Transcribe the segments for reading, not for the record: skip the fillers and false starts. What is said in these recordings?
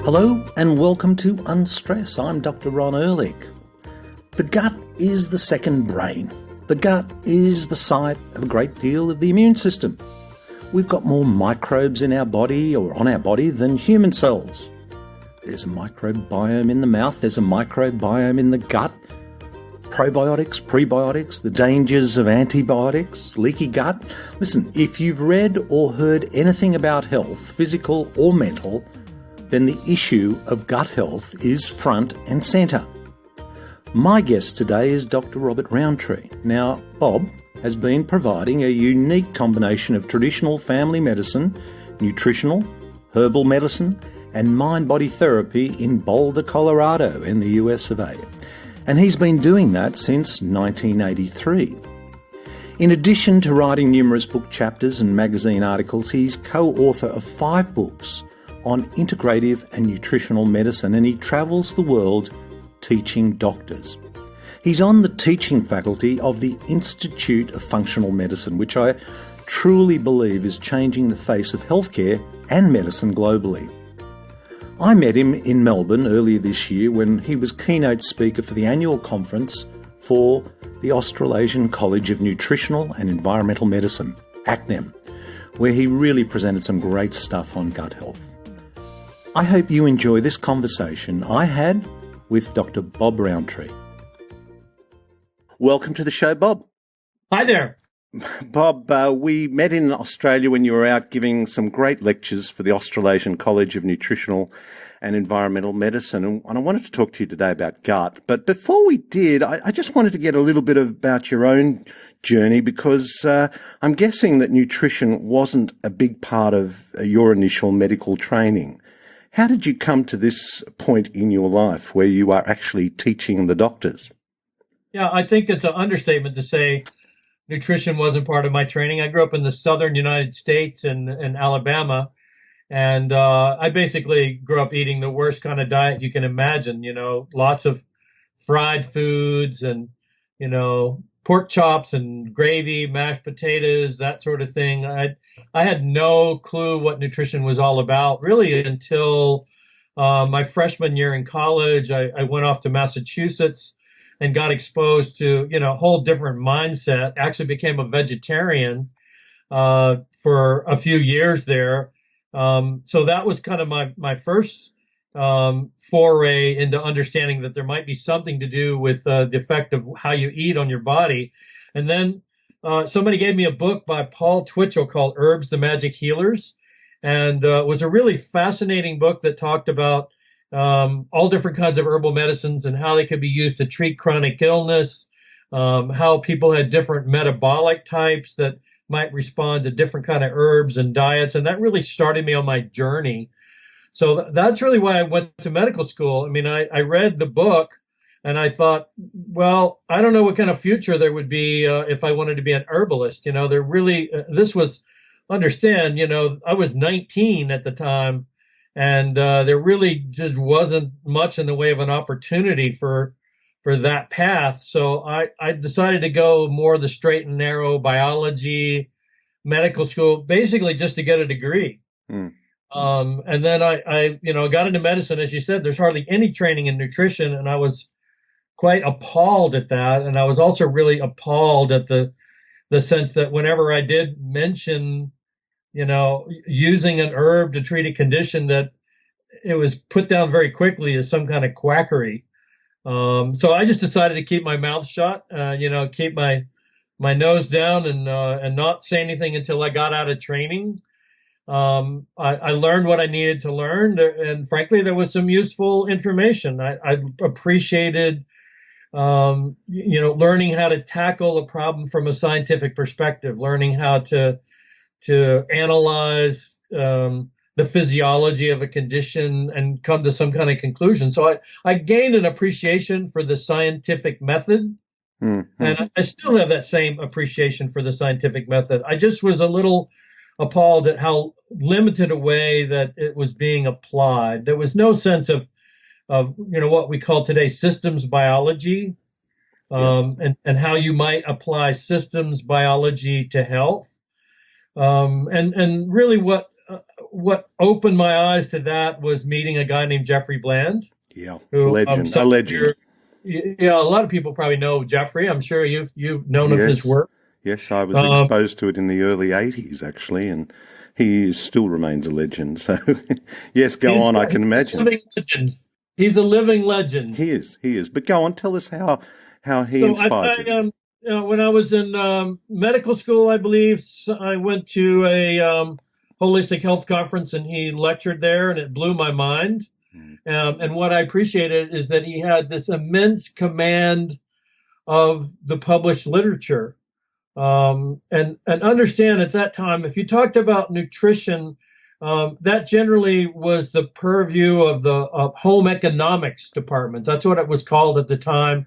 Hello and welcome to Unstress. I'm Dr Ron Ehrlich. The gut is the second brain. The gut is the site of a great deal of the immune system. We've got more microbes in our body or on our body than human cells. There's a microbiome in the mouth, there's a microbiome in the gut. Probiotics, prebiotics, the dangers of antibiotics, leaky gut. Listen, if you've read or heard anything about health, physical or mental, then the issue of gut health is front and centre. My guest today is Dr. Robert Rountree. Now, Bob has been providing a unique combination of traditional family medicine, nutritional, herbal medicine, and mind-body therapy in Boulder, Colorado in the US of A. And he's been doing that since 1983. In addition to writing numerous book chapters and magazine articles, he's co-author of 5 books on integrative and nutritional medicine, and he travels the world teaching doctors. He's on the teaching faculty of the Institute of Functional Medicine, which I truly believe is changing the face of healthcare and medicine globally. I met him in Melbourne earlier this year when he was keynote speaker for the annual conference for the Australasian College of Nutritional and Environmental Medicine, ACNEM, where he really presented some great stuff on gut health. I hope you enjoy this conversation I had with Dr. Bob Rountree. Welcome to the show, Bob. Hi there. Bob, we met in Australia when you were out giving some great lectures for the Australasian College of Nutritional and Environmental Medicine, and I wanted to talk to you today about gut. But before we did, I just wanted to get a little bit about your own journey, because I'm guessing that nutrition wasn't a big part of your initial medical training. How did you come to this point in your life where you are actually teaching the doctors? Yeah, I think it's an understatement to say nutrition wasn't part of my training. I grew up in the southern United States in Alabama, and I basically grew up eating the worst kind of diet you can imagine. You know, lots of fried foods and, you know, pork chops and gravy, mashed potatoes, that sort of thing. I had no clue what nutrition was all about, really, until my freshman year in college. I went off to Massachusetts and got exposed to, you know, a whole different mindset. Actually became a vegetarian for a few years there. So that was kind of my first foray into understanding that there might be something to do with the effect of how you eat on your body. And then somebody gave me a book by Paul Twitchell called Herbs, the Magic Healers. And it was a really fascinating book that talked about all different kinds of herbal medicines and how they could be used to treat chronic illness, how people had different metabolic types that might respond to different kind of herbs and diets. And that really started me on my journey. So that's really why I went to medical school. I mean, I read the book and I thought, well, I don't know what kind of future there would be if I wanted to be an herbalist. You know, there really, this was, understand, you know, I was 19 at the time, and there really just wasn't much in the way of an opportunity for that path. So I decided to go more the straight and narrow biology, medical school, basically just to get a degree. And then I got into medicine. As you said, there's hardly any training in nutrition, and I was quite appalled at that. And I was also really appalled at the sense that whenever I did mention, you know, using an herb to treat a condition, that it was put down very quickly as some kind of quackery. So I just decided to keep my mouth shut, keep my nose down and not say anything until I got out of training. I learned what I needed to learn, and frankly, there was some useful information. I appreciated, learning how to tackle a problem from a scientific perspective, learning how to analyze the physiology of a condition and come to some kind of conclusion. So I gained an appreciation for the scientific method. Mm-hmm. And I still have that same appreciation for the scientific method. I just was a little appalled at how limited a way that it was being applied. There was no sense of what we call today systems biology, and how you might apply systems biology to health. And really what opened my eyes to that was meeting a guy named Jeffrey Bland, Yeah, who legend, a some of legend. yeah, a lot of people probably know Jeffrey. I'm sure you've known of his Yes, work. yes, I was Um, exposed to it in the early 80s, actually, and he still remains a legend. So, yes, go on, I can he's a imagine. living legend. He's a living legend. He is. But go on, tell us how he So inspired you. when I was in medical school, I believe I went to a holistic health conference, and he lectured there, and it blew my mind. Mm. And what I appreciated is that he had this immense command of the published literature. And understand at that time, if you talked about nutrition, that generally was the purview of the home economics departments. That's what it was called at the time,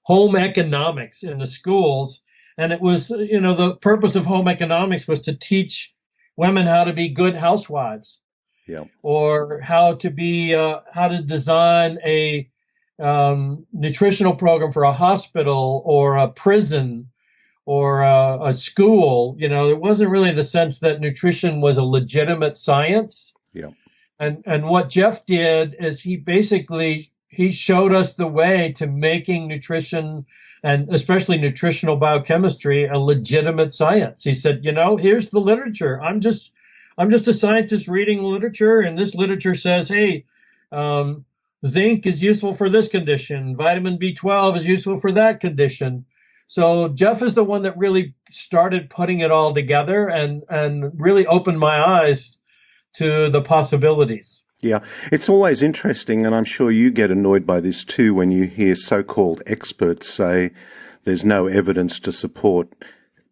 home economics in the schools. And it was, the purpose of home economics was to teach women how to be good housewives, Yeah, or how to design a nutritional program for a hospital or a prison or a school. It wasn't really the sense that nutrition was a legitimate science. yeah, And what Jeff did is he showed us the way to making nutrition, and especially nutritional biochemistry, a legitimate science. He said, here's the literature. I'm just a scientist reading literature, and this literature says, hey, zinc is useful for this condition. Vitamin B12 is useful for that condition. So Jeff is the one that really started putting it all together and really opened my eyes to the possibilities. yeah. It's always interesting, and I'm sure you get annoyed by this too when you hear so-called experts say there's no evidence to support,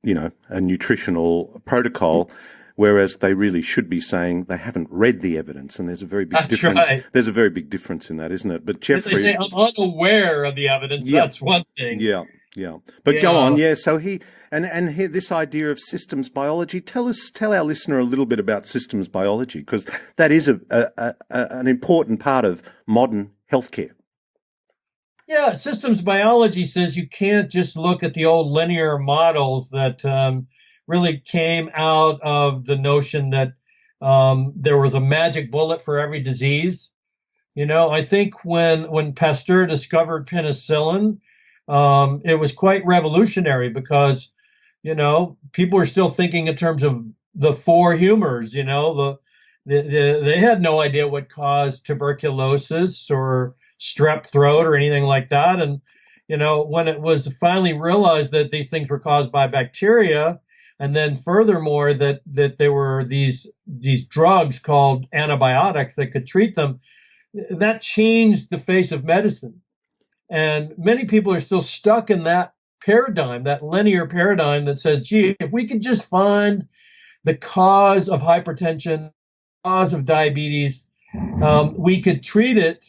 a nutritional protocol, whereas they really should be saying they haven't read the evidence, and there's a very big That's difference. right. There's a very big difference in that, isn't it? But If they Jeffrey, say I'm unaware of the evidence, yeah, that's one thing. yeah, yeah. But go on, yeah. So this idea of systems biology. Tell our listener a little bit about systems biology, because that is an important part of modern healthcare. Yeah, systems biology says you can't just look at the old linear models that really came out of the notion that there was a magic bullet for every disease. I think when Pasteur discovered penicillin, it was quite revolutionary because, people are still thinking in terms of the four humors. They had no idea what caused tuberculosis or strep throat or anything like that. And, when it was finally realized that these things were caused by bacteria, and then furthermore that there were these drugs called antibiotics that could treat them, that changed the face of medicine. And many people are still stuck in that paradigm, that linear paradigm that says, gee, if we could just find the cause of hypertension, cause of diabetes, we could treat it,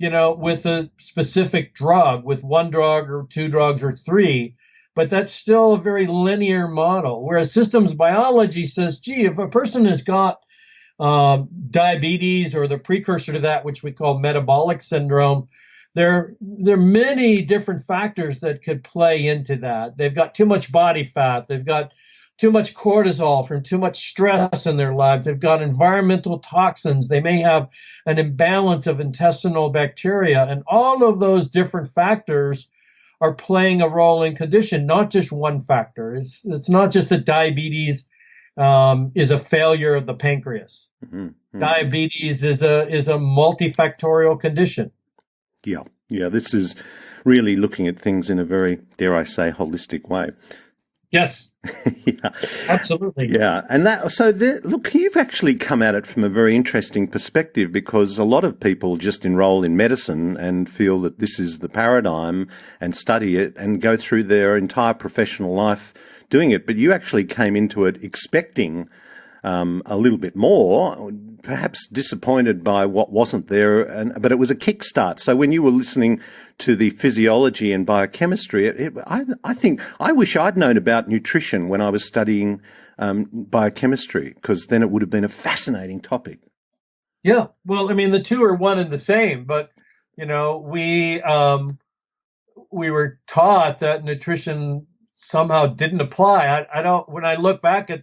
with a specific drug, with one drug or two drugs or three. But that's still a very linear model. Whereas systems biology says, gee, if a person has got diabetes or the precursor to that, which we call metabolic syndrome, there are many different factors that could play into that. They've got too much body fat. They've got too much cortisol from too much stress in their lives. They've got environmental toxins. They may have an imbalance of intestinal bacteria. And all of those different factors are playing a role in condition, not just one factor. It's not just that diabetes is a failure of the pancreas. Mm-hmm. Mm-hmm. Diabetes is a multifactorial condition. Yeah, yeah. This is really looking at things in a very, dare I say, holistic way. Yes. Yeah, absolutely. Yeah, and look, you've actually come at it from a very interesting perspective, because a lot of people just enroll in medicine and feel that this is the paradigm and study it and go through their entire professional life doing it. But you actually came into it expecting a little bit more, perhaps disappointed by what wasn't there, but it was a kickstart. So when you were listening to the physiology and biochemistry, I think I wish I'd known about nutrition when I was studying biochemistry, because then it would have been a fascinating topic. Yeah, well, I mean, the two are one and the same, but we were taught that nutrition somehow didn't apply. I don't. When I look back at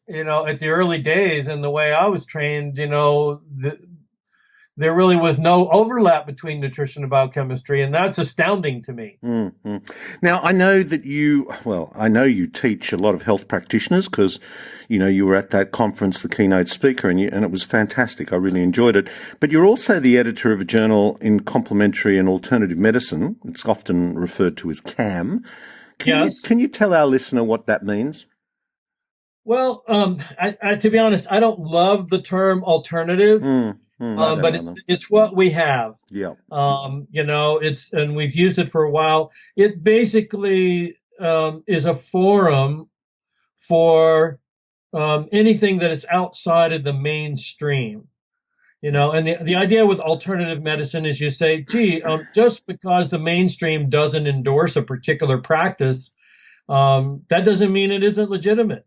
at the early days and the way I was trained, there really was no overlap between nutrition and biochemistry, and that's astounding to me. Mm-hmm. Now, I know you teach a lot of health practitioners because, you were at that conference, the keynote speaker, and it was fantastic. I really enjoyed it. But you're also the editor of a journal in complementary and alternative medicine. It's often referred to as CAM. Can you tell our listener what that means? Well, to be honest, I don't love the term alternative. But it's what we have. Yeah. And we've used it for a while. It basically is a forum for anything that is outside of the mainstream. And the idea with alternative medicine is you say, just because the mainstream doesn't endorse a particular practice, that doesn't mean it isn't legitimate.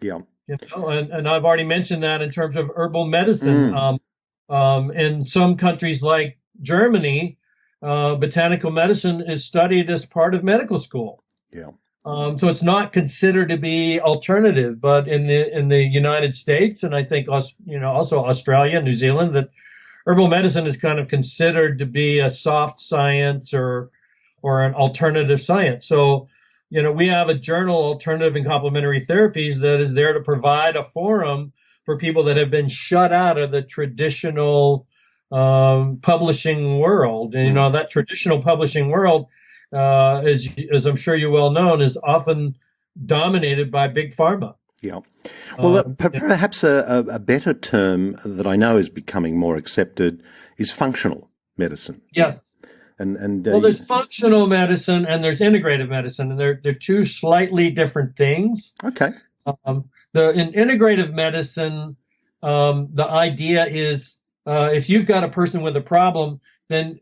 Yeah. And I've already mentioned that in terms of herbal medicine. In some countries like Germany, botanical medicine is studied as part of medical school. Yeah. So it's not considered to be alternative, but in the United States, and I think also Australia, New Zealand, that herbal medicine is kind of considered to be a soft science or an alternative science. So, we have a journal, Alternative and Complementary Therapies, that is there to provide a forum for people that have been shut out of the traditional publishing world. And, that traditional publishing world, as I'm sure you well know, is often dominated by big pharma. Yeah. Well, perhaps a better term that I know is becoming more accepted is functional medicine. Yes. Well, there's functional medicine and there's integrative medicine, and they're two slightly different things. Okay. In integrative medicine, the idea is if you've got a person with a problem, then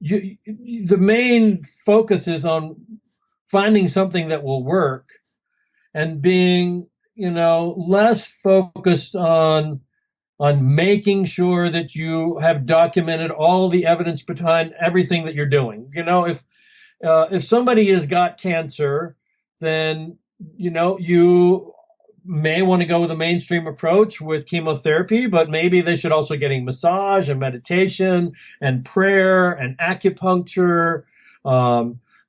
the main focus is on finding something that will work and being, less focused on making sure that you have documented all the evidence behind everything that you're doing. If somebody has got cancer, then, you may want to go with a mainstream approach with chemotherapy, but maybe they should also getting massage and meditation and prayer and acupuncture.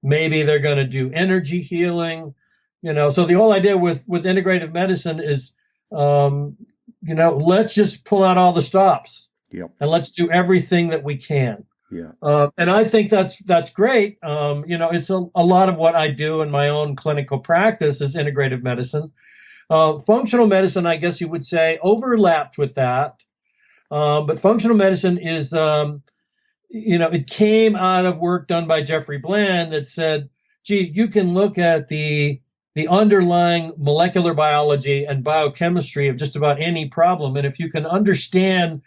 Maybe they're going to do energy healing, so the whole idea with integrative medicine is, let's just pull out all the stops. Yep. And let's do everything that we can. Yeah. And I think that's great. It's a lot of what I do in my own clinical practice is integrative medicine. Functional medicine, I guess you would say, overlapped with that. But functional medicine is, it came out of work done by Jeffrey Bland that said, you can look at the underlying molecular biology and biochemistry of just about any problem. And if you can understand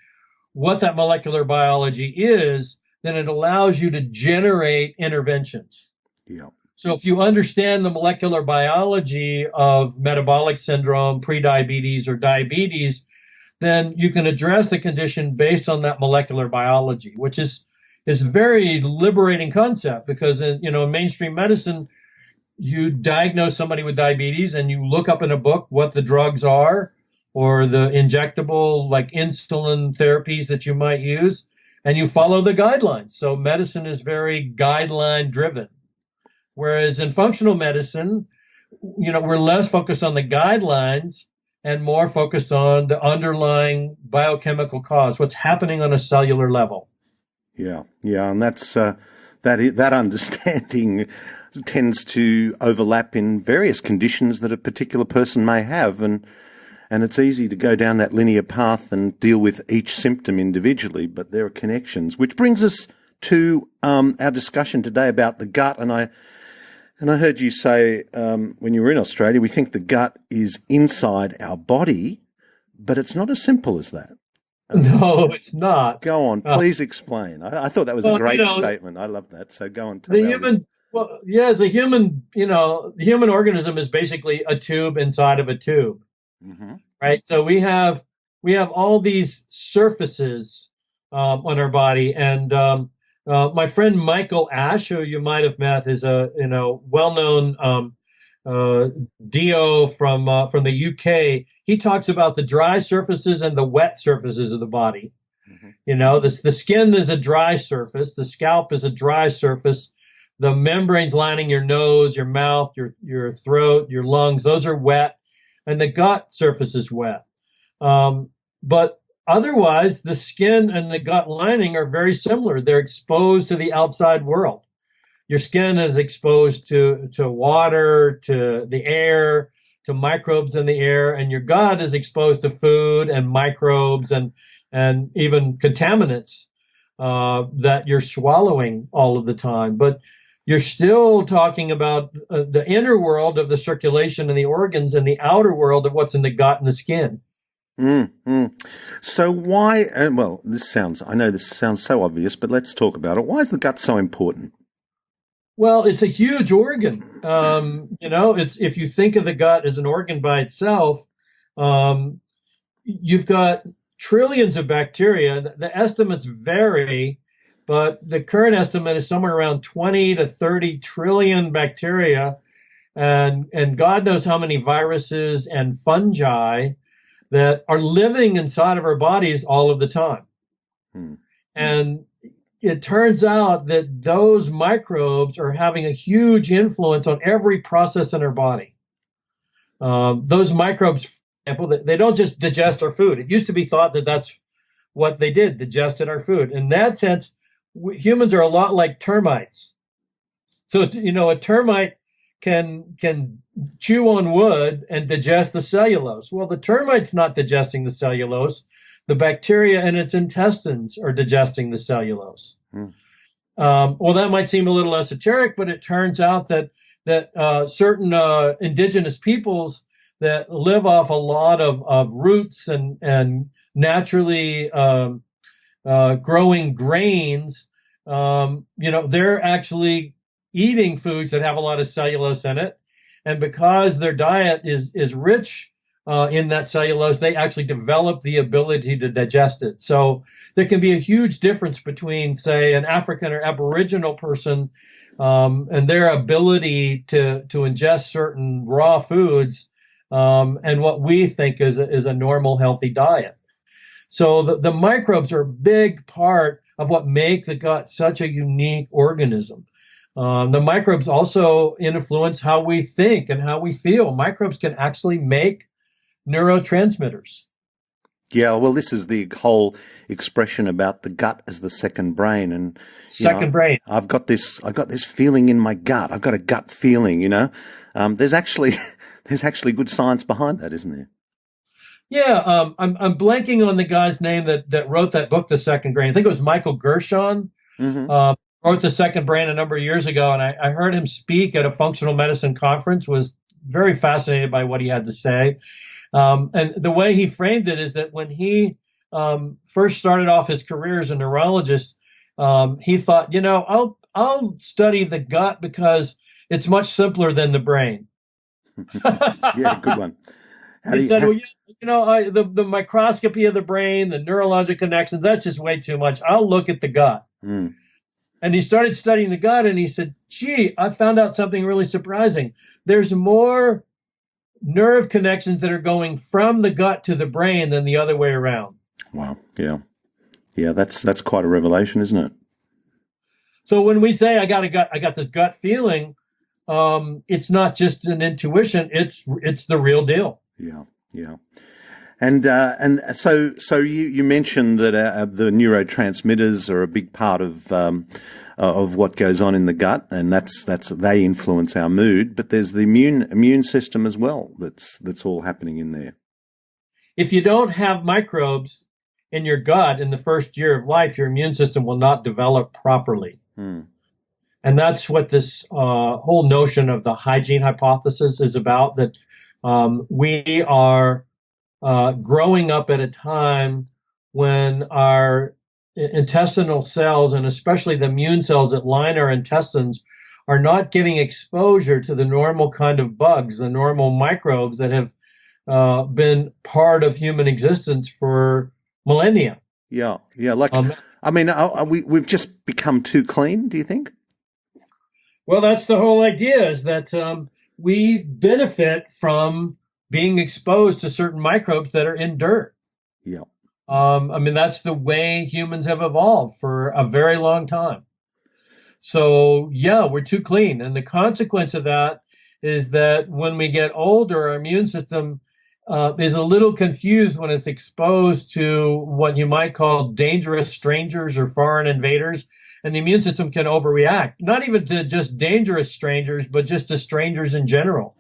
what that molecular biology is, then it allows you to generate interventions. Yeah. So if you understand the molecular biology of metabolic syndrome, prediabetes, or diabetes, then you can address the condition based on that molecular biology, which is a very liberating concept because in mainstream medicine, you diagnose somebody with diabetes and you look up in a book what the drugs are or the injectable like insulin therapies that you might use, and you follow the guidelines. So medicine is very guideline driven. Whereas in functional medicine, we're less focused on the guidelines and more focused on the underlying biochemical cause, what's happening on a cellular level. Yeah. And that's that understanding tends to overlap in various conditions that a particular person may have, and it's easy to go down that linear path and deal with each symptom individually, but there are connections. Which brings us to our discussion today about the gut, and I heard you say when you were in Australia, we think the gut is inside our body, but it's not as simple as that. No, it's not. Go on, please explain. I thought that was a great statement. I love that. So go on. The human organism is basically a tube inside of a tube, right? So we have all these surfaces on our body, and my friend Michael Ash, who you might have met, is a well-known uh, Dio from the UK. He talks about the dry surfaces and the wet surfaces of the body. Mm-hmm. You know, the skin is a dry surface. The scalp is a dry surface. The membranes lining your nose, your mouth, your throat, your lungs, those are wet. And the gut surface is wet. But otherwise, the skin and the gut lining are very similar. They're exposed to the outside world. Your skin is exposed to water, to the air, to microbes in the air, and your gut is exposed to food and microbes and even contaminants that you're swallowing all of the time. But you're still talking about the inner world of the circulation and the organs and the outer world of what's in the gut and the skin. So why, well, I know this sounds so obvious, but let's talk about it. Why is the gut so important? Well, it's a huge organ. You know, it's, if you think of the gut as an organ by itself, you've got trillions of bacteria. The estimates vary, but the current estimate is somewhere around 20 to 30 trillion bacteria, and God knows how many viruses and fungi that are living inside of our bodies all of the time. And it turns out that those microbes are having a huge influence on every process in our body. Those microbes, for example, they don't just digest our food. It used to be thought that that's what they did, digested our food. In that sense, humans are a lot like termites. So, you know, a termite can chew on wood and digest the cellulose. Well, the termite's not digesting the cellulose. The bacteria in its intestines are digesting the cellulose. Well, that might seem a little esoteric, but it turns out that certain indigenous peoples that live off a lot of roots and naturally growing grains, you know, they're actually eating foods that have a lot of cellulose in it. And because their diet is rich in that cellulose, they actually develop the ability to digest it. So there can be a huge difference between, say, an African or Aboriginal person and their ability to ingest certain raw foods and what we think is a normal, healthy diet. So the microbes are a big part of what make the gut such a unique organism. The microbes also influence how we think and how we feel. Microbes can actually make neurotransmitters. Yeah, well, this is the whole expression about the gut as the second brain, and brain. I've got this feeling in my gut. I've got a gut feeling. You know, there's actually good science behind that, isn't there? Yeah, I'm blanking on the guy's name that wrote that book, The Second Brain. I think it was Michael Gershon. Wrote The Second Brain a number of years ago, and I heard him speak at a functional medicine conference. Was very fascinated by what he had to say. And the way he framed it is that when he first started off his career as a neurologist, he thought, you know, I'll study the gut because it's much simpler than the brain. Yeah, good one. He said, well, you know, the microscopy of the brain, the neurologic connections, that's just way too much. I'll look at the gut. And he started studying the gut, and he said, gee, I found out something really surprising. There's more nerve connections that are going from the gut to the brain than the other way around. Wow. Yeah. Yeah, that's quite a revelation, isn't it? So when we say I got this gut feeling, it's not just an intuition, it's the real deal. Yeah. Yeah. And so you mentioned that the neurotransmitters are a big part of what goes on in the gut, and that's they influence our mood. But there's the immune system as well. That's all happening in there. If you don't have microbes in your gut in the first year of life, your immune system will not develop properly. And that's what this whole notion of the hygiene hypothesis is about. That we are growing up at a time when our intestinal cells, and especially the immune cells that line our intestines, are not getting exposure to the normal kind of bugs, the normal microbes that have been part of human existence for millennia. Yeah, yeah. Like, I mean, we've just become too clean, do you think? Well, that's the whole idea, is that we benefit from being exposed to certain microbes that are in dirt. Yeah. I mean, that's the way humans have evolved for a very long time. So, yeah, we're too clean. And the consequence of that is that when we get older, our immune system is a little confused when it's exposed to what you might call dangerous strangers or foreign invaders. And the immune system can overreact, not even to just dangerous strangers, but just to strangers in general.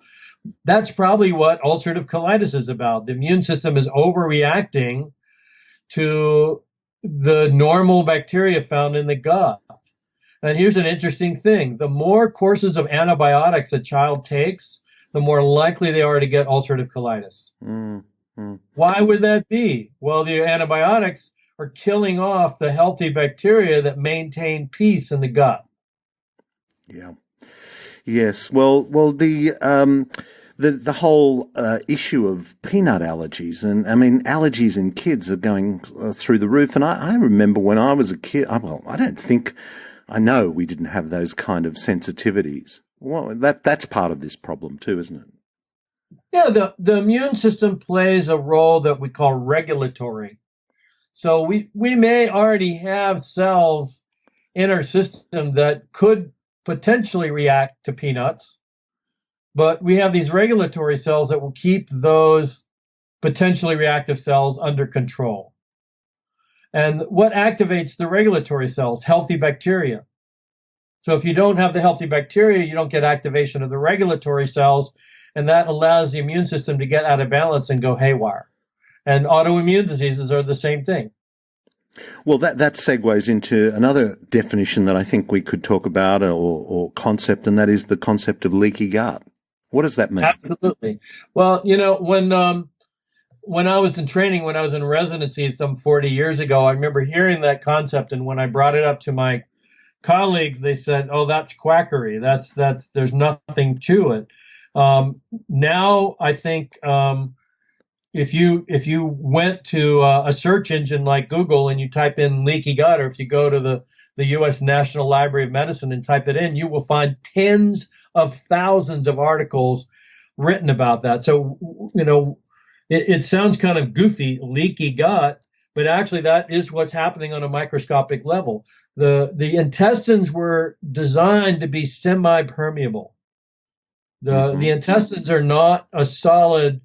That's probably what ulcerative colitis is about. The immune system is overreacting to the normal bacteria found in the gut. And here's an interesting thing. The more courses of antibiotics a child takes, the more likely they are to get ulcerative colitis. Why would that be? Well, the antibiotics are killing off the healthy bacteria that maintain peace in the gut. Yeah. Yes. Well, the whole issue of peanut allergies, and I mean, allergies in kids are going through the roof. And I remember when I was a kid, I know we didn't have those kind of sensitivities. Well, that's part of this problem too, isn't it? Yeah, the immune system plays a role that we call regulatory. So we may already have cells in our system that could potentially react to peanuts, but we have these regulatory cells that will keep those potentially reactive cells under control. And what activates the regulatory cells? Healthy bacteria. So if you don't have the healthy bacteria, you don't get activation of the regulatory cells, and that allows the immune system to get out of balance and go haywire. And autoimmune diseases are the same thing. Well, that segues into another definition that I think we could talk about or concept, and that is the concept of leaky gut. What does that mean? Absolutely. Well, when I was in training, when I was in residency some 40 years ago, I remember hearing that concept. And when I brought it up to my colleagues, they said, "Oh, that's quackery. There's nothing to it." Now I think, if you went to a search engine like Google and you type in leaky gut, or if you go to the U.S. National Library of Medicine and type it in, you will find tens of thousands of articles written about that. So, it sounds kind of goofy, leaky gut, but actually that is what's happening on a microscopic level. The intestines were designed to be semi-permeable. The intestines are not a solid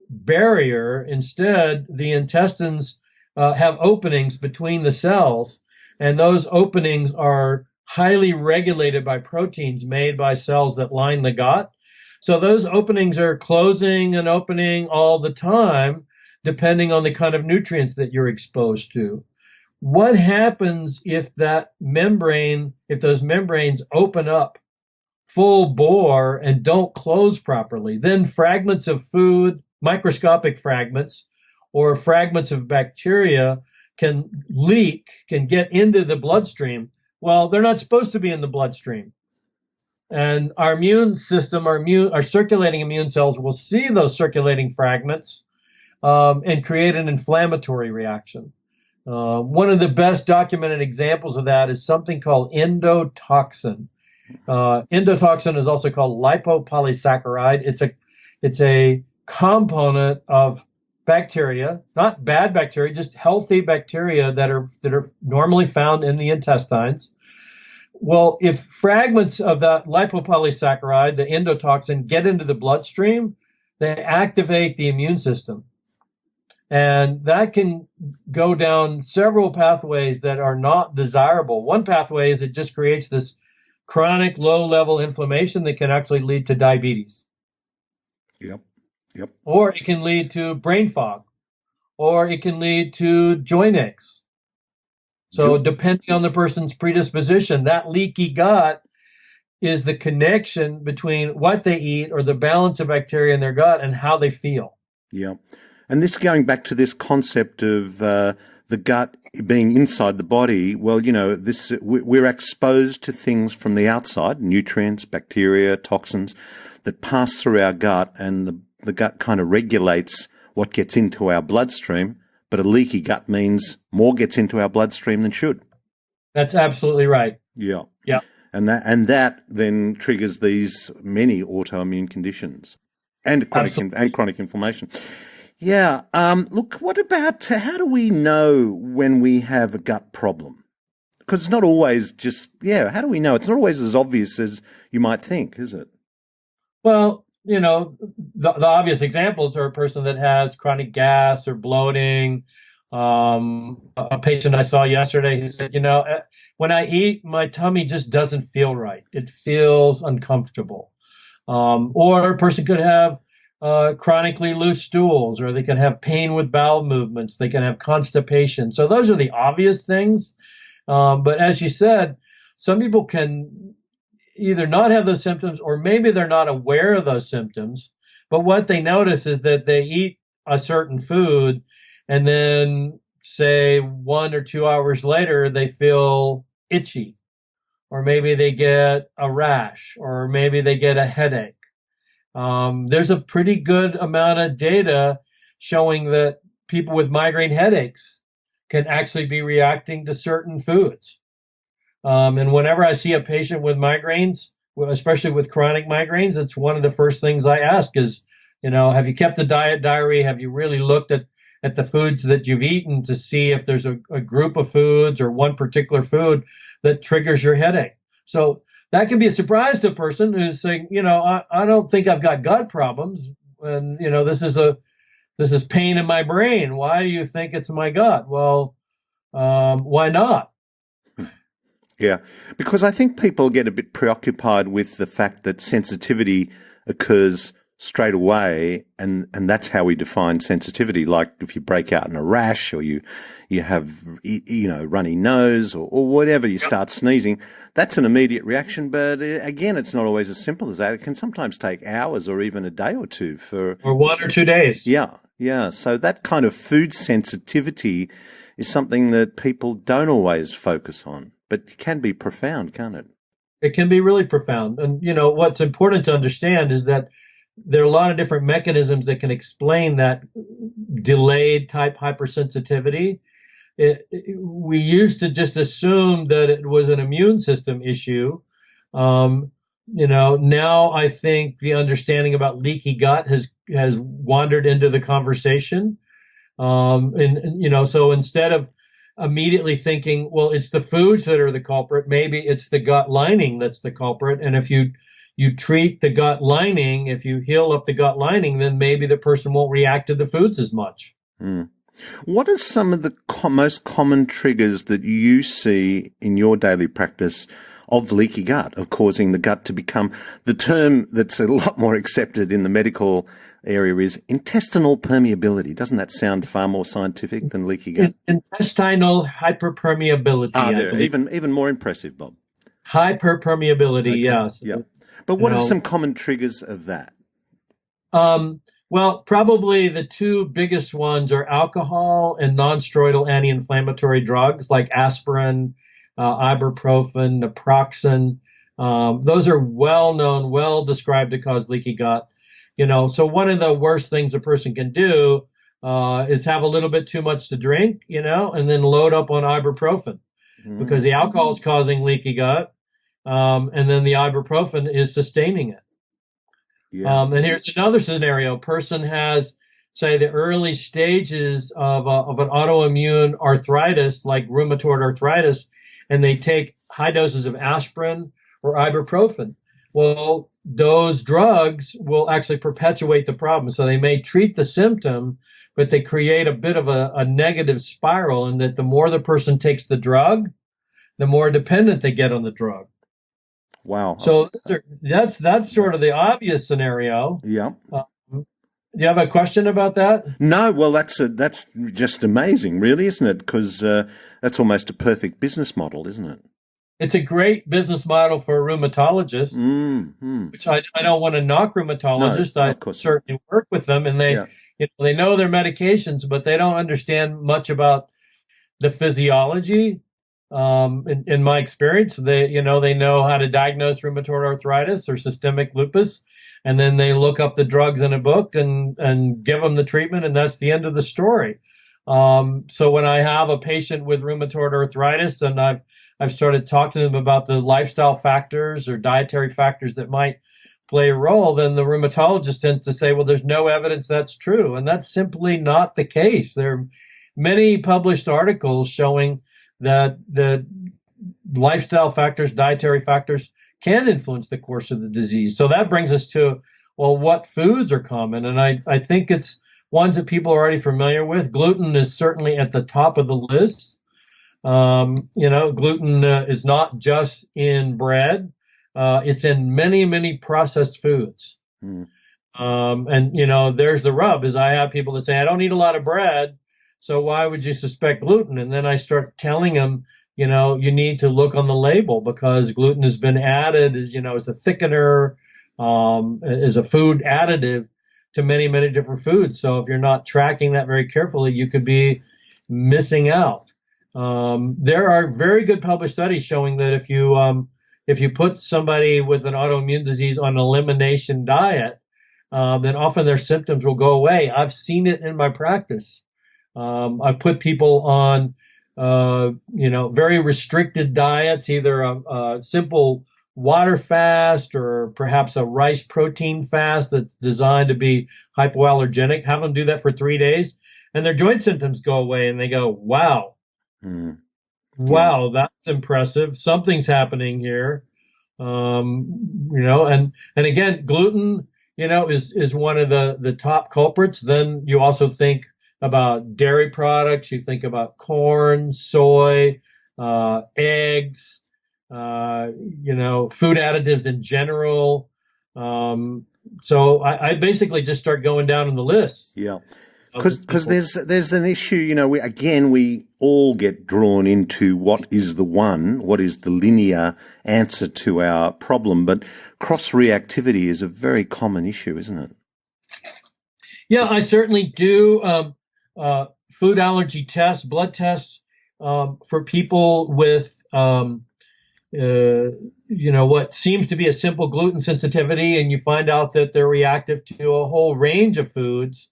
barrier. Instead, the intestines have openings between the cells, and those openings are highly regulated by proteins made by cells that line the gut. So those openings are closing and opening all the time, depending on the kind of nutrients that you're exposed to. What happens if those membranes open up full bore and don't close properly? Then fragments of food, microscopic fragments, or fragments of bacteria can get into the bloodstream. Well, they're not supposed to be in the bloodstream. And our immune system, our circulating immune cells will see those circulating fragments and create an inflammatory reaction. One of the best documented examples of that is something called endotoxin. Endotoxin is also called lipopolysaccharide. It's a component of bacteria, not bad bacteria, just healthy bacteria that are normally found in the intestines. Well, if fragments of that lipopolysaccharide, the endotoxin, get into the bloodstream, they activate the immune system. And that can go down several pathways that are not desirable. One pathway is it just creates this chronic low-level inflammation that can actually lead to diabetes. Yep. Or it can lead to brain fog, or it can lead to joint aches. So depending on the person's predisposition, that leaky gut is the connection between what they eat or the balance of bacteria in their gut and how they feel. Yeah. And this going back to this concept of the gut being inside the body, well, we're exposed to things from the outside, nutrients, bacteria, toxins that pass through our gut, and the gut kind of regulates what gets into our bloodstream. But a leaky gut means more gets into our bloodstream than should. That's absolutely right. Yeah. Yeah. And that then triggers these many autoimmune conditions and chronic inflammation. Yeah. Look, what about how do we know when we have a gut problem? Because it's not always how do we know? It's not always as obvious as you might think, is it? Well, the obvious examples are a person that has chronic gas or bloating. A patient I saw yesterday who said, when I eat, my tummy just doesn't feel right. It feels uncomfortable. Or a person could have chronically loose stools, or they can have pain with bowel movements. They can have constipation. So those are the obvious things. But as you said, some people can either not have those symptoms, or maybe they're not aware of those symptoms. But what they notice is that they eat a certain food, and then say 1 or 2 hours later, they feel itchy, or maybe they get a rash, or maybe they get a headache. There's a pretty good amount of data showing that people with migraine headaches can actually be reacting to certain foods. And whenever I see a patient with migraines, especially with chronic migraines, it's one of the first things I ask is, have you kept a diet diary? Have you really looked at the foods that you've eaten to see if there's a group of foods or one particular food that triggers your headache? So that can be a surprise to a person who's saying, I don't think I've got gut problems. And, this is pain in my brain. Why do you think it's my gut? Well, why not? Yeah, because I think people get a bit preoccupied with the fact that sensitivity occurs straight away, and that's how we define sensitivity. Like if you break out in a rash, or you have runny nose, or whatever, you start sneezing, that's an immediate reaction. But again, it's not always as simple as that. It can sometimes take hours or even a day or two or 1 or 2 days. Yeah. So that kind of food sensitivity is something that people don't always focus on. But it can be profound, can't it? It can be really profound. And, what's important to understand is that there are a lot of different mechanisms that can explain that delayed type hypersensitivity. We used to just assume that it was an immune system issue. Now I think the understanding about leaky gut has wandered into the conversation. So instead of immediately thinking, well, it's the foods that are the culprit, maybe it's the gut lining that's the culprit. And if you treat the gut lining, if you heal up the gut lining, then maybe the person won't react to the foods as much. What are some of the most common triggers that you see in your daily practice of leaky gut, of causing the gut to become, the term that's a lot more accepted in the medical area is intestinal permeability. Doesn't that sound far more scientific than leaky gut? Intestinal hyperpermeability. Even more impressive, Bob. Hyperpermeability, yes. Yeah. But what are some common triggers of that? Well, probably the two biggest ones are alcohol and non-steroidal anti-inflammatory drugs like aspirin, ibuprofen, naproxen. Those are well-known, well-described to cause leaky gut. So one of the worst things a person can do is have a little bit too much to drink, and then load up on ibuprofen because the alcohol is causing leaky gut, and then the ibuprofen is sustaining it. Yeah. And here's another scenario. A person has, say, the early stages of an autoimmune arthritis, like rheumatoid arthritis, and they take high doses of aspirin or ibuprofen. Well, those drugs will actually perpetuate the problem. So they may treat the symptom, but they create a bit of a negative spiral, in that the more the person takes the drug, the more dependent they get on the drug. Wow. So that's sort of the obvious scenario. Yeah. Do you have a question about that? No. Well, that's just amazing, really, isn't it? Because that's almost a perfect business model, isn't it? It's a great business model for a rheumatologist, which I don't want to knock rheumatologists. No, I certainly work with them, and they they know their medications, but they don't understand much about the physiology. In my experience, they know how to diagnose rheumatoid arthritis or systemic lupus, and then they look up the drugs in a book and give them the treatment, and that's the end of the story. So when I have a patient with rheumatoid arthritis and I've I've started talking to them about the lifestyle factors or dietary factors that might play a role, then the rheumatologist tends to say, well, there's no evidence that's true. And that's simply not the case. There are many published articles showing that the lifestyle factors, dietary factors can influence the course of the disease. So that brings us to, well, what foods are common? And I think it's ones that people are already familiar with. Gluten is certainly at the top of the list. Gluten is not just in bread. It's in many, many processed foods. Mm. There's the rub is I have people that say, I don't eat a lot of bread, so why would you suspect gluten? And then I start telling them, you need to look on the label because gluten has been added as a thickener, as a food additive to many, many different foods. So if you're not tracking that very carefully, you could be missing out. There are very good published studies showing that if you put somebody with an autoimmune disease on an elimination diet, then often their symptoms will go away. I've seen it in my practice. I've put people on, very restricted diets, either a simple water fast or perhaps a rice protein fast that's designed to be hypoallergenic. Have them do that for 3 days, and their joint symptoms go away, and they go, wow. Mm. Wow, that's impressive. Something's happening here. And again, gluten, is one of the top culprits. Then you also think about dairy products. You think about corn, soy, eggs, food additives in general. So I basically just start going down on the list. Yeah. Because there's an issue, we all get drawn into what is the linear answer to our problem, but cross-reactivity is a very common issue, isn't it? Yeah, I certainly do. Food allergy tests, blood tests for people with, what seems to be a simple gluten sensitivity, and you find out that they're reactive to a whole range of foods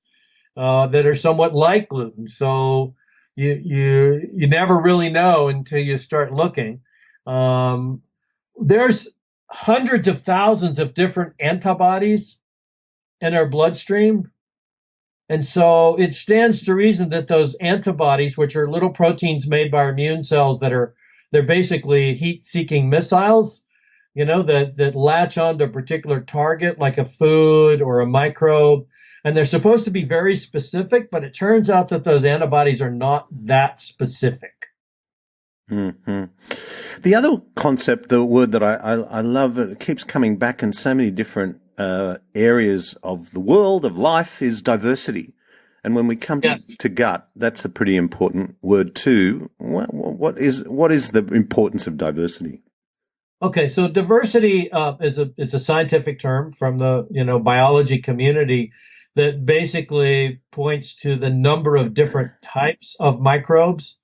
that are somewhat like gluten. So you never really know until you start looking. There's hundreds of thousands of different antibodies in our bloodstream. And so it stands to reason that those antibodies, which are little proteins made by our immune cells they're basically heat-seeking missiles, that latch onto a particular target like a food or a microbe. And they're supposed to be very specific, but it turns out that those antibodies are not that specific. Mm-hmm. The other concept, the word that I love, it keeps coming back in so many different areas of the world, of life, is diversity. And when we come to gut, that's a pretty important word too. What is the importance of diversity? Okay, so diversity is a scientific term from the biology community that basically points to the number of different types of microbes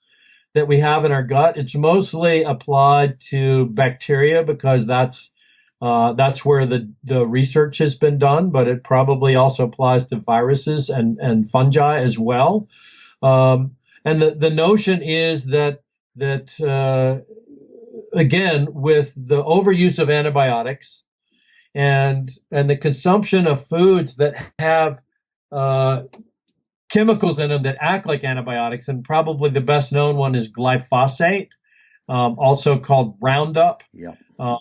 that we have in our gut. It's mostly applied to bacteria because that's where the research has been done, but it probably also applies to viruses and fungi as well. And the notion is that again, with the overuse of antibiotics and the consumption of foods that have chemicals in them that act like antibiotics, and probably the best known one is glyphosate, also called Roundup,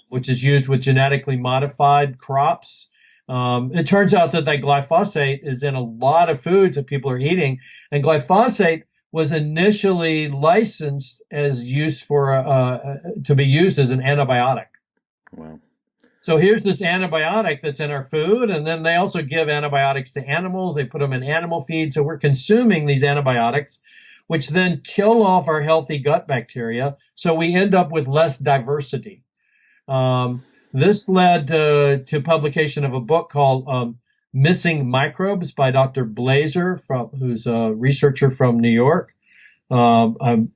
which is used with genetically modified crops. It turns out that glyphosate is in a lot of foods that people are eating, and glyphosate was initially licensed as to be used as an antibiotic. Wow. So here's this antibiotic that's in our food, and then they also give antibiotics to animals. They put them in animal feed. So we're consuming these antibiotics, which then kill off our healthy gut bacteria. So we end up with less diversity. This led to publication of a book called Missing Microbes by Dr. Blazer, who's a researcher from New York. I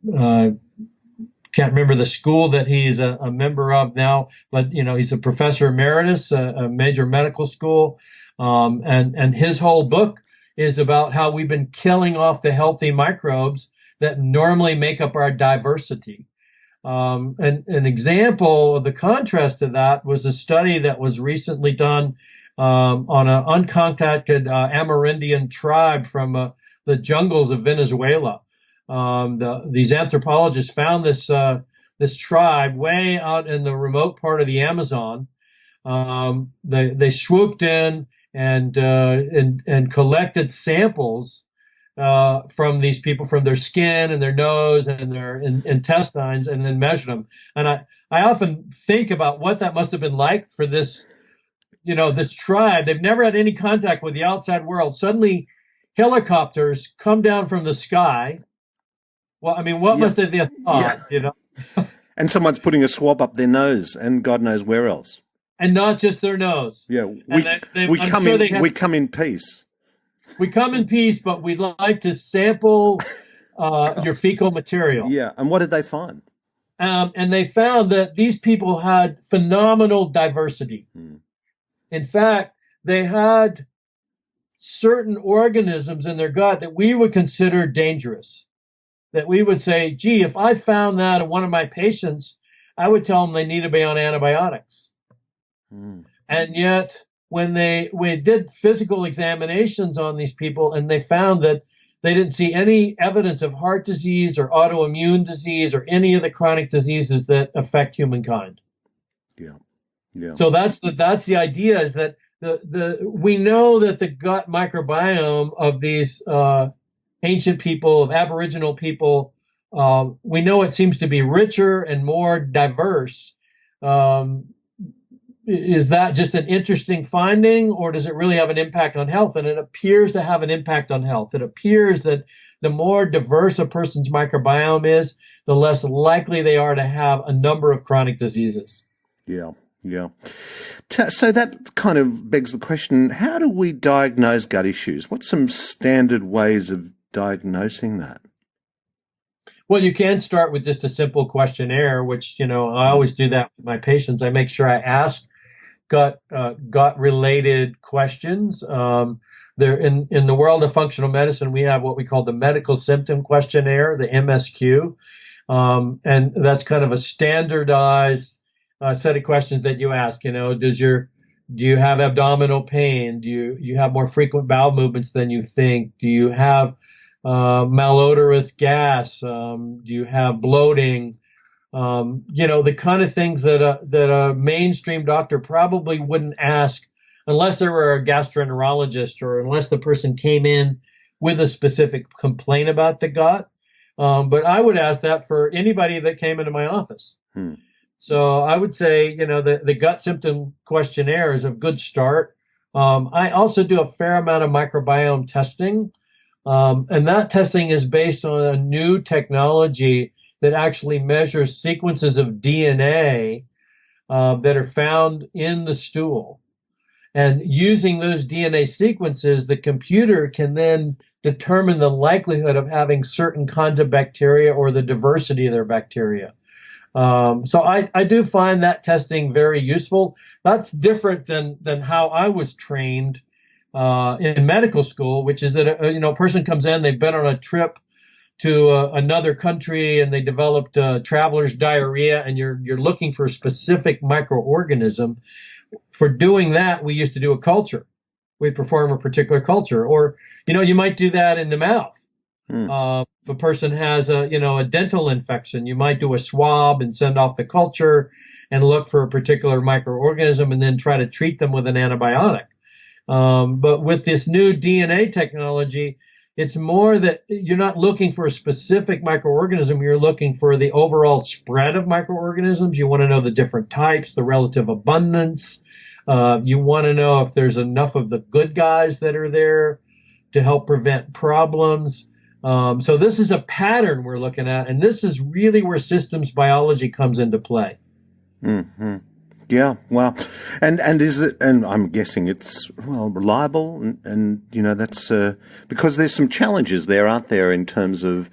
can't remember the school that he's a member of now, but he's a professor emeritus, a major medical school, and his whole book is about how we've been killing off the healthy microbes that normally make up our diversity. And an example of the contrast to that was a study that was recently done on an uncontacted Amerindian tribe from the jungles of Venezuela. These anthropologists found this tribe way out in the remote part of the Amazon. They swooped in and collected samples from these people, from their skin and their nose and their intestines, and then measured them. And I often think about what that must have been like for this tribe. They've never had any contact with the outside world. Suddenly, helicopters come down from the sky. Well, I mean, what must they have thought, And someone's putting a swab up their nose, and God knows where else. And not just their nose. Yeah, we come in peace. We come in peace, but we'd like to sample your fecal material. Yeah, and what did they find? And they found that these people had phenomenal diversity. In fact, they had certain organisms in their gut that we would consider dangerous. That we would say, gee, if I found that in one of my patients, I would tell them they need to be on antibiotics. And yet, when we did physical examinations on these people, and they found that they didn't see any evidence of heart disease or autoimmune disease or any of the chronic diseases that affect humankind. Yeah. So that's the idea, is that we know that the gut microbiome of these ancient people, of Aboriginal people, we know it seems to be richer and more diverse. Is that just an interesting finding, or does it really have an impact on health? And it appears to have an impact on health. It appears that the more diverse a person's microbiome is, the less likely they are to have a number of chronic diseases. Yeah. So that kind of begs the question, how do we diagnose gut issues? What's some standard ways of diagnosing that? Well, you can start with just a simple questionnaire, which, I always do that with my patients. I make sure I ask gut-related questions. There in the world of functional medicine, we have what we call the medical symptom questionnaire, the MSQ, and that's kind of a standardized set of questions that you ask. Do you have abdominal pain? Do you have more frequent bowel movements than you think? Do you have malodorous gas? Do you have bloating? The kind of things that a mainstream doctor probably wouldn't ask unless there were a gastroenterologist, or unless the person came in with a specific complaint about the gut. But I would ask that for anybody that came into my office. So I would say, the gut symptom questionnaire is a good start. I also do a fair amount of microbiome testing. And that testing is based on a new technology that actually measures sequences of DNA that are found in the stool. And using those DNA sequences, the computer can then determine the likelihood of having certain kinds of bacteria or the diversity of their bacteria. So I do find that testing very useful. That's different than how I was trained in medical school, which is that a person comes in, they've been on a trip to another country, and they developed traveler's diarrhea, and you're looking for a specific microorganism. For doing that, we used to do a culture. We perform a particular culture, or you might do that in the mouth. If a person has a dental infection, you might do a swab and send off the culture and look for a particular microorganism, and then try to treat them with an antibiotic. But with this new DNA technology, it's more that you're not looking for a specific microorganism. You're looking for the overall spread of microorganisms. You want to know the different types, the relative abundance. You want to know if there's enough of the good guys that are there to help prevent problems. So this is a pattern we're looking at, and this is really where systems biology comes into play. Mm-hmm. Yeah, well, and is it? And I'm guessing it's reliable, and that's because there's some challenges there, aren't there, in terms of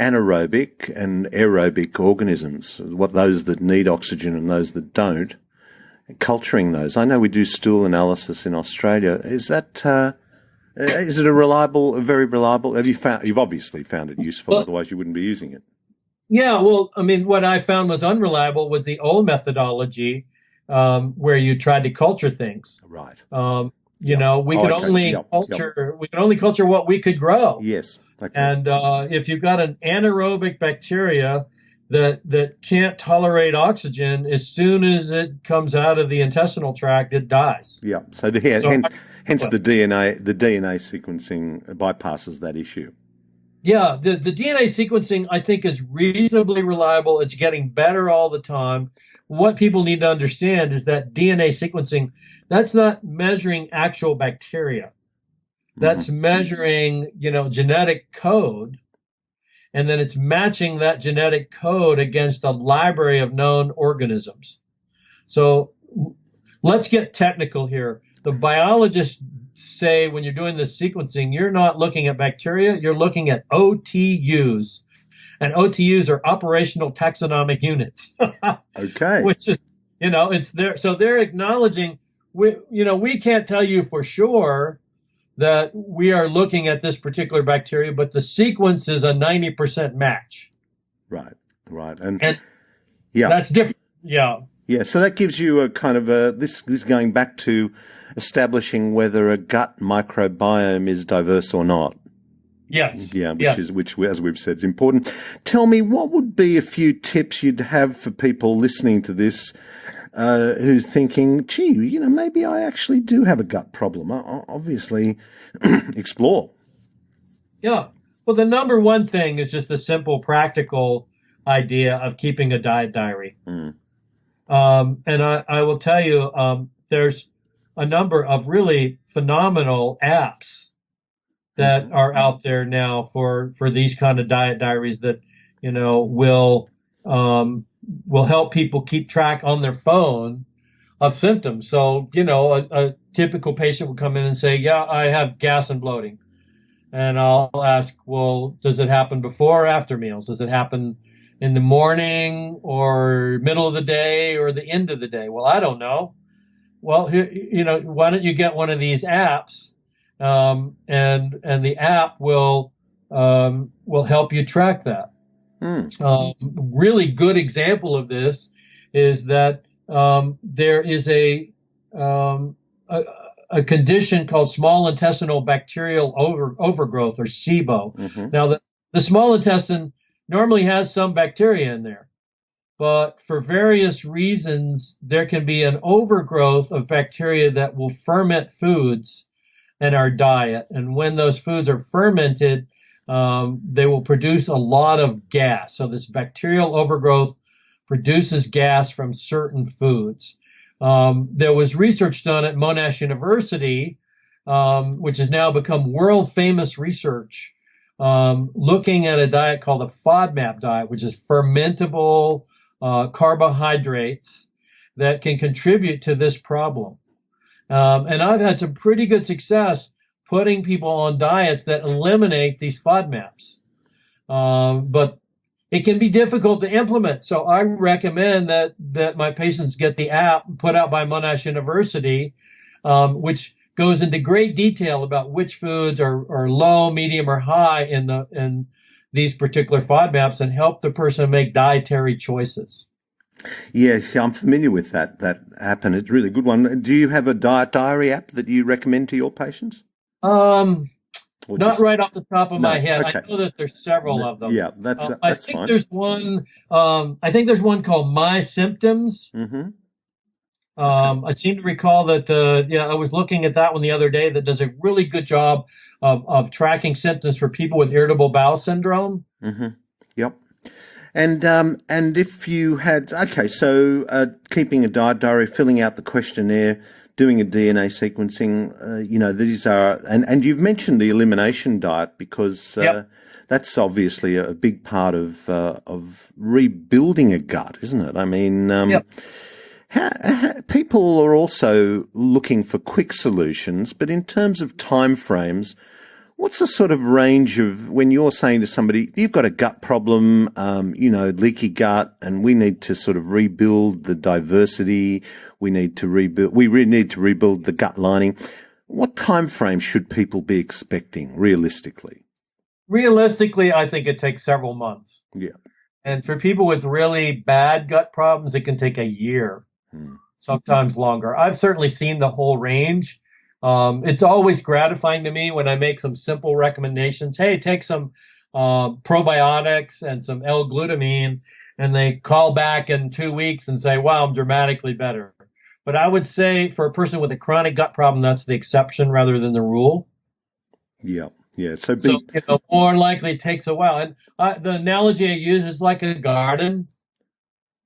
anaerobic and aerobic organisms, what those that need oxygen and those that don't, culturing those. I know we do stool analysis in Australia. Is it a very reliable? You've obviously found it useful, otherwise you wouldn't be using it. Yeah, well, I mean, what I found was unreliable was the old methodology, where you tried to culture things. Right. You know, we Oh, could okay. only Yep. culture what we could grow. Yes. Okay. And if you've got an anaerobic bacteria that can't tolerate oxygen, as soon as it comes out of the intestinal tract, it dies. Yeah. So So, hence the DNA sequencing bypasses that issue. yeah, the DNA sequencing I think is reasonably reliable. It's getting better all the time. What people need to understand is that DNA sequencing, that's not measuring actual bacteria. That's measuring, genetic code, and then it's matching that genetic code against a library of known organisms. So let's get technical here. The biologists say when you're doing this sequencing, you're not looking at bacteria, you're looking at OTUs. And OTUs are operational taxonomic units. Okay. Which is, it's there. So they're acknowledging, we can't tell you for sure that we are looking at this particular bacteria, but the sequence is a 90% match. Right. And yeah, that's different. Yeah. Yeah. So that gives you a kind of this going back to establishing whether a gut microbiome is diverse or not. Yes. Yeah, which as we've said is important. Tell me, what would be a few tips you'd have for people listening to this who's thinking, gee, maybe I actually do have a gut problem. Obviously, explore. Yeah. Well, the number one thing is just the simple, practical idea of keeping a diet diary. And I will tell you, there's a number of really phenomenal apps that are out there now for these kind of diet diaries that, will help people keep track on their phone of symptoms. So, a typical patient will come in and say, yeah, I have gas and bloating. And I'll ask, well, does it happen before or after meals? Does it happen in the morning or middle of the day or the end of the day? Well, I don't know. Well, why don't you get one of these apps, and the app will help you track that. Really good example of this is that there is a condition called small intestinal bacterial overgrowth, or SIBO. Now, the small intestine normally has some bacteria in there, but for various reasons, there can be an overgrowth of bacteria that will ferment foods in our diet. And when those foods are fermented, they will produce a lot of gas. So this bacterial overgrowth produces gas from certain foods. There was research done at Monash University, which has now become world famous research, looking at a diet called the FODMAP diet, which is fermentable carbohydrates that can contribute to this problem. And I've had some pretty good success putting people on diets that eliminate these FODMAPs. But it can be difficult to implement. So I recommend that my patients get the app put out by Monash University, which goes into great detail about which foods are low, medium, or high in these particular FODMAPs, and help the person make dietary choices. Yes, I'm familiar with that app, and it's a really good one. Do you have a diet diary app that you recommend to your patients? Not right off the top of my head. Okay. I know that there's several of them. Yeah, that's fine. I think there's one called My Symptoms. I seem to recall that. I was looking at that one the other day. That does a really good job of tracking symptoms for people with irritable bowel syndrome. Yep. And if you had, so keeping a diet diary, filling out the questionnaire, doing a DNA sequencing, these are, and you've mentioned the elimination diet because that's obviously a big part of rebuilding a gut, isn't it? I mean, people are also looking for quick solutions, but in terms of time frames, what's the sort of range of when you're saying to somebody, you've got a gut problem, leaky gut, and we need to sort of rebuild the diversity, we really need to rebuild the gut lining. What time frame should people be expecting realistically? Realistically, I think it takes several months. Yeah. And for people with really bad gut problems, it can take a year, sometimes longer. I've certainly seen the whole range. It's always gratifying to me when I make some simple recommendations. Hey, take some probiotics and some L-glutamine, and they call back in 2 weeks and say, wow, I'm dramatically better. But I would say for a person with a chronic gut problem, that's the exception rather than the rule. Yeah. Yeah. So more likely it takes a while. And the analogy I use is like a garden.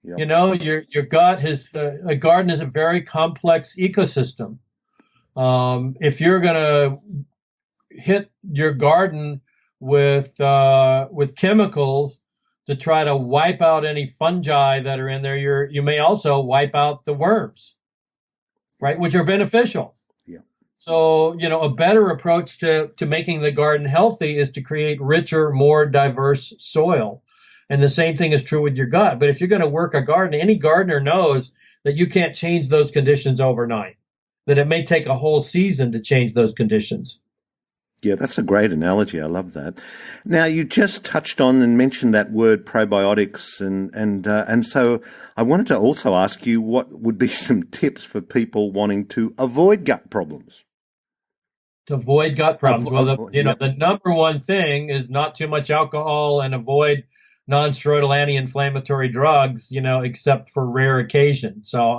Yep. Your gut is a garden is a very complex ecosystem. If you're going to hit your garden with chemicals to try to wipe out any fungi that are in there, you may also wipe out the worms, right, which are beneficial. Yeah. So, a better approach to making the garden healthy is to create richer, more diverse soil. And the same thing is true with your gut. But if you're going to work a garden, any gardener knows that you can't change those conditions overnight, that it may take a whole season to change those conditions. Yeah, that's a great analogy. I love that. Now, you just touched on and mentioned that word probiotics, and so I wanted to also ask you what would be some tips for people wanting to avoid gut problems. To avoid gut problems, the number one thing is not too much alcohol and avoid non-steroidal anti-inflammatory drugs, except for rare occasions. So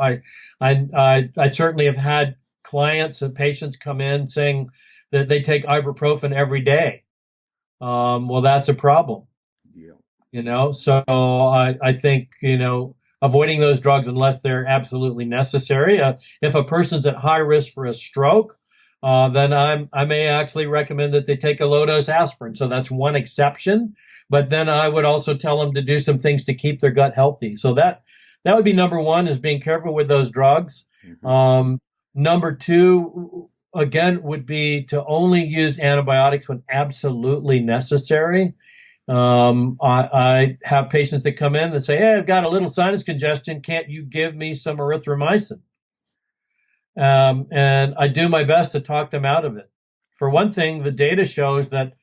I certainly have had clients and patients come in saying that they take ibuprofen every day. Well, that's a problem. Yeah. So I think, avoiding those drugs unless they're absolutely necessary. If a person's at high risk for a stroke, then I may actually recommend that they take a low-dose aspirin. So that's one exception. But then I would also tell them to do some things to keep their gut healthy. So that would be number one, is being careful with those drugs. Mm-hmm. Number two, again, would be to only use antibiotics when absolutely necessary. I have patients that come in that say, hey, I've got a little sinus congestion. Can't you give me some erythromycin? And I do my best to talk them out of it. For one thing, the data shows that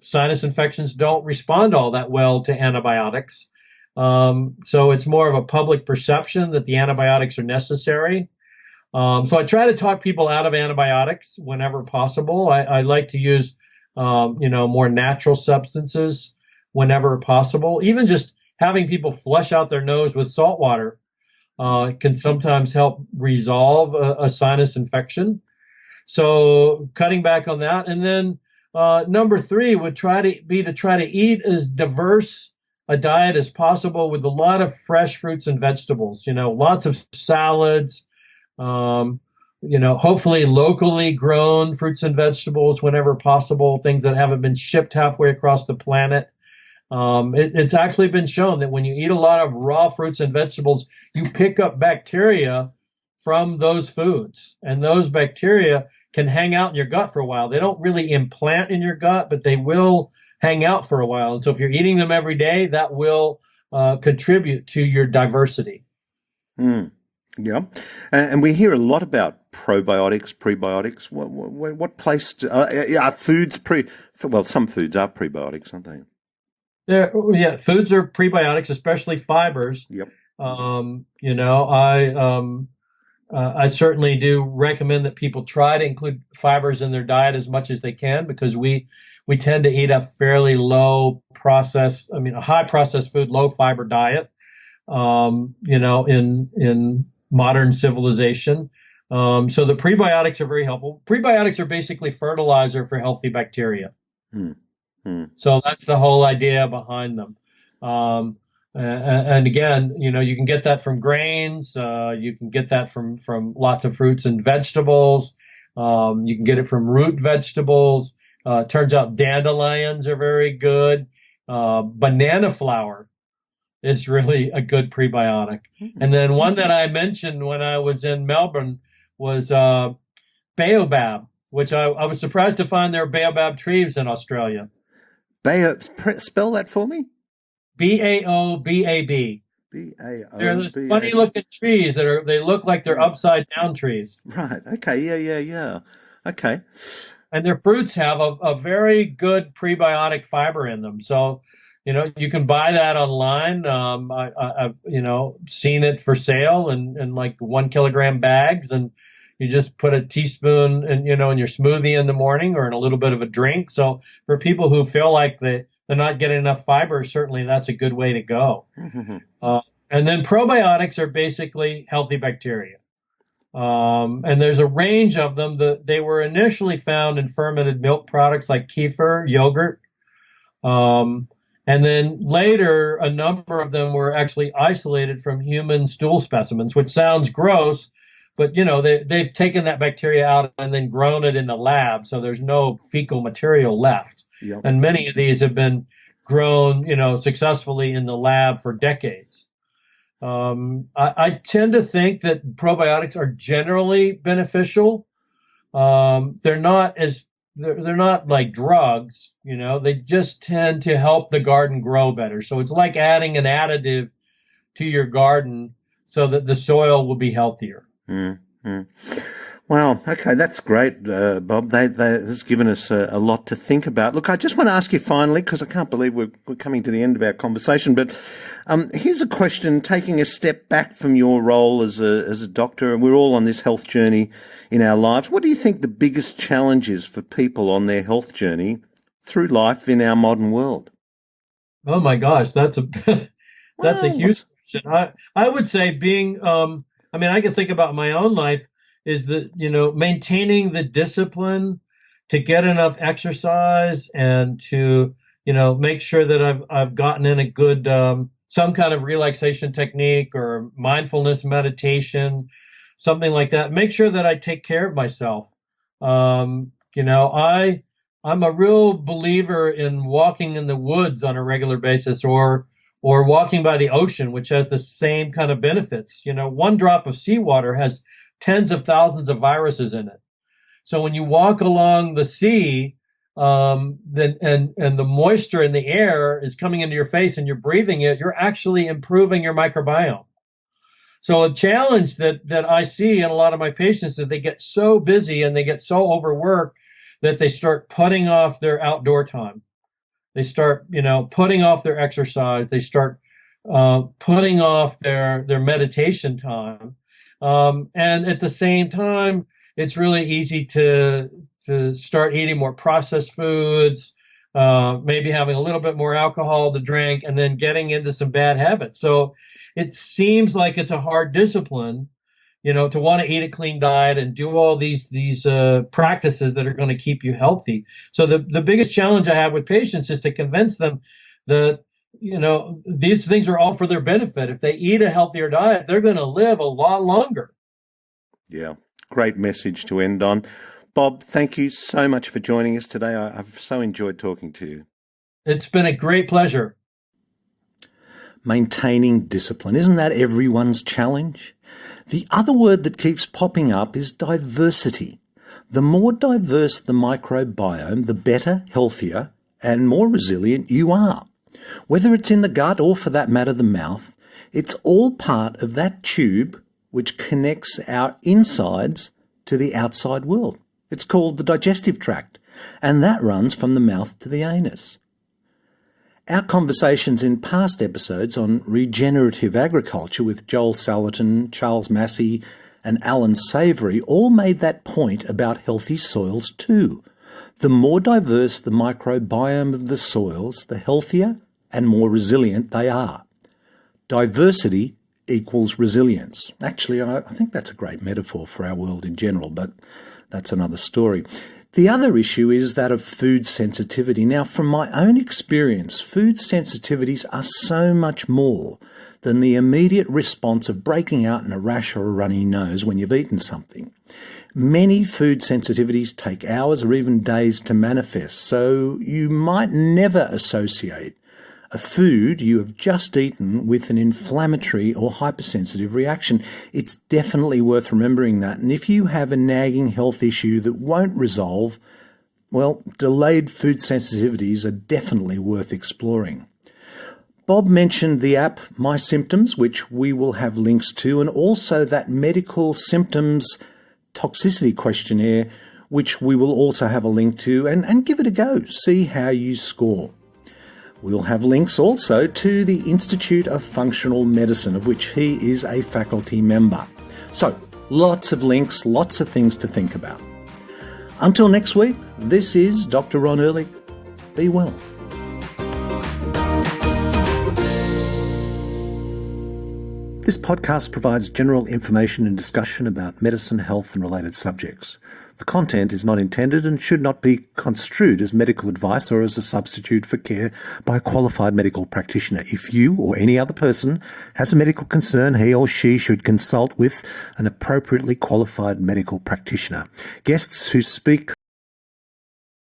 sinus infections don't respond all that well to antibiotics. So it's more of a public perception that the antibiotics are necessary. So I try to talk people out of antibiotics whenever possible. I like to use, more natural substances whenever possible. Even just having people flush out their nose with salt water can sometimes help resolve a sinus infection. So cutting back on that. And then number three would try to eat as diverse a diet as possible with a lot of fresh fruits and vegetables, lots of salads, hopefully locally grown fruits and vegetables whenever possible, things that haven't been shipped halfway across the planet. It's actually been shown that when you eat a lot of raw fruits and vegetables, you pick up bacteria from those foods, and those bacteria can hang out in your gut for a while. They don't really implant in your gut, but they will hang out for a while. And so if you're eating them every day, that will contribute to your diversity. Yeah. And we hear a lot about probiotics, prebiotics. What place are foods some foods are prebiotics, aren't they? Foods are prebiotics, especially fibers. Yep. I certainly do recommend that people try to include fibers in their diet as much as they can, because we tend to eat a fairly a high processed food, low fiber diet, in modern civilization. So the prebiotics are very helpful. Prebiotics are basically fertilizer for healthy bacteria. So that's the whole idea behind them. And again, you can get that from grains. You can get that from lots of fruits and vegetables. You can get it from root vegetables. Turns out dandelions are very good. Banana flour is really a good prebiotic. And then one that I mentioned when I was in Melbourne was baobab, which I was surprised to find there are baobab trees in Australia. Spell that for me. Baobab. Baobab. They're those funny looking trees they look like they're upside down trees. Right. Okay. Yeah. Okay. And their fruits have a very good prebiotic fiber in them. So, You can buy that online. I've seen it for sale in like 1 kilogram bags, and you just put a teaspoon in your smoothie in the morning or in a little bit of a drink. So for people who feel like they're not getting enough fiber, certainly that's a good way to go. And then probiotics are basically healthy bacteria. And there's a range of them. They were initially found in fermented milk products like kefir, yogurt. And then later, a number of them were actually isolated from human stool specimens, which sounds gross, but they've taken that bacteria out and then grown it in the lab, so there's no fecal material left. Yep. And many of these have been grown, successfully in the lab for decades. I tend to think that probiotics are generally beneficial. They're not like drugs, they just tend to help the garden grow better. So it's like adding an additive to your garden so that the soil will be healthier. Mm-hmm. Wow. Okay, that's great, Bob. That has given us a lot to think about. Look, I just want to ask you finally, because I can't believe we're coming to the end of our conversation, but here's a question, taking a step back from your role as a doctor, and we're all on this health journey in our lives. What do you think the biggest challenge is for people on their health journey through life in our modern world? Oh my gosh, that's a huge question. I would say being, I can think about my own life, is that, maintaining the discipline to get enough exercise and to, make sure that I've gotten in a good, some kind of relaxation technique or mindfulness meditation, something like that. Make sure that I take care of myself. I'm a real believer in walking in the woods on a regular basis or walking by the ocean, which has the same kind of benefits. 1 drop of seawater has tens of thousands of viruses in it. So when you walk along the sea, and the moisture in the air is coming into your face and you're breathing it, you're actually improving your microbiome. So a challenge that I see in a lot of my patients is they get so busy and they get so overworked that they start putting off their outdoor time. They start, putting off their exercise. They start putting off their meditation time. And at the same time, it's really easy to start eating more processed foods, maybe having a little bit more alcohol to drink, and then getting into some bad habits. So it seems like it's a hard discipline, to want to eat a clean diet and do all these practices that are going to keep you healthy. So the biggest challenge I have with patients is to convince them that these things are all for their benefit. If they eat a healthier diet, they're going to live a lot longer. Yeah, great message to end on. Bob, thank you so much for joining us today. I've so enjoyed talking to you. It's been a great pleasure. Maintaining discipline. Isn't that everyone's challenge? The other word that keeps popping up is diversity. The more diverse the microbiome, the better, healthier, and more resilient you are. Whether it's in the gut or, for that matter, the mouth, it's all part of that tube which connects our insides to the outside world. It's called the digestive tract, and that runs from the mouth to the anus. Our conversations in past episodes on regenerative agriculture with Joel Salatin, Charles Massey, and Alan Savory all made that point about healthy soils too. The more diverse the microbiome of the soils, the healthier and more resilient they are. Diversity equals resilience. Actually, I think that's a great metaphor for our world in general, but that's another story. The other issue is that of food sensitivity. Now, from my own experience, food sensitivities are so much more than the immediate response of breaking out in a rash or a runny nose when you've eaten something. Many food sensitivities take hours or even days to manifest, so you might never associate a food you have just eaten with an inflammatory or hypersensitive reaction. It's definitely worth remembering that. And if you have a nagging health issue that won't resolve, well, delayed food sensitivities are definitely worth exploring. Bob mentioned the app My Symptoms, which we will have links to, and also that medical symptoms toxicity questionnaire, which we will also have a link to, and give it a go. See how you score. We'll have links also to the Institute of Functional Medicine, of which he is a faculty member. So, lots of links, lots of things to think about. Until next week, this is Dr. Ron Ehrlich. Be well. This podcast provides general information and discussion about medicine, health and related subjects. The content is not intended and should not be construed as medical advice or as a substitute for care by a qualified medical practitioner. If you or any other person has a medical concern, he or she should consult with an appropriately qualified medical practitioner. Guests who speak